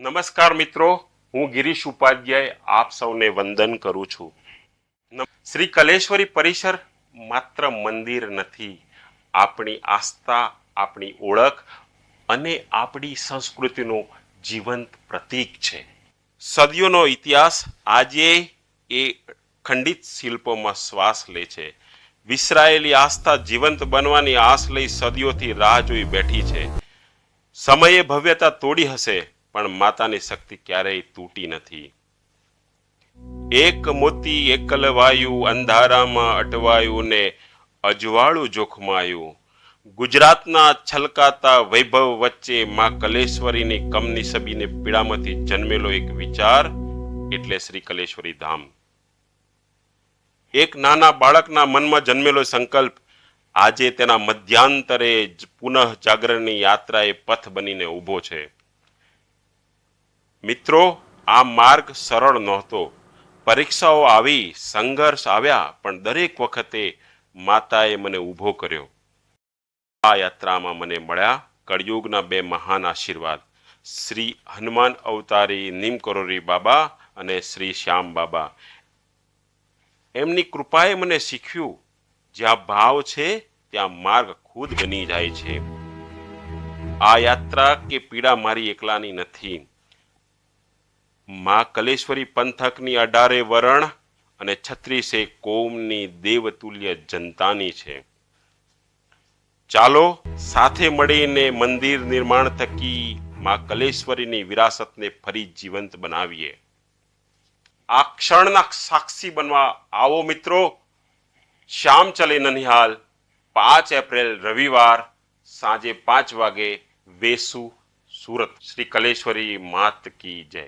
નમસ્કાર મિત્રો, હું ગિરીશ ઉપાધ્યાય આપ સૌને વંદન કરું છું. શ્રી કલેશ્વરી પરિસર માત્ર મંદિર નથી, આપણી આસ્થા, આપણી ઓળખ અને આપણી સંસ્કૃતિનું જીવંત પ્રતીક છે. સદીઓનો ઇતિહાસ આજે એ ખંડિત શિલ્પોમાં શ્વાસ લે છે. વિસરાયેલી આસ્થા જીવંત બનવાની આસ લઈ સદીઓથી રાહ જોઈ બેઠી છે. સમયે ભવ્યતા તોડી હશે, પણ માતાની શક્તિ ક્યારેય તૂટી નથી. એક મોતી એકલવાયું, અંધારામાં અટવાયું ને અજવાળું જોખમાયું. ગુજરાતના છલકાતા વૈભવ વચ્ચે માં કલેશ્વરીની કમનસીબીને પીડામાંથી જન્મેલો એક વિચાર એટલે શ્રી કલેશ્વરી ધામ. એક નાના બાળકના મનમાં જન્મેલો સંકલ્પ આજે તેના મધ્યાંતરે પુનઃ જાગરણની યાત્રાએ પથ બનીને ઊભો છે. મિત્રો, આ માર્ગ સરળ નહોતો. પરીક્ષાઓ આવી, સંઘર્ષ આવ્યા, પણ દરેક વખતે માતાએ મને ઊભો કર્યો. આ યાત્રામાં મને મળ્યા કળિયુગના બે મહાન આશીર્વાદ, શ્રી હનુમાન અવતારી નીમકરોરી બાબા અને શ્રી શ્યામ બાબા. એમની કૃપાએ મને શીખ્યું, જ્યાં ભાવ છે ત્યાં માર્ગ ખુદ બની જાય છે. આ યાત્રા કે પીડા મારી એકલાની નથી. માં કલેશ્વરી પંથકની 18 વરણ અને 36 કોમની દેવતુલ્ય જનતાની છે. ચાલો સાથે મળીને મંદિર નિર્માણ થકી માં કલેશ્વરીની વિરાસતને ફરી જીવંત બનાવીએ. આ ક્ષણના સાક્ષી બનવા આવો મિત્રો. શ્યામ ચલે નનિહાલ, 5 એપ્રિલ રવિવાર સાંજે 5 વાગે, વેસુ, સુરત. શ્રી કલેશ્વરી માત કી જય.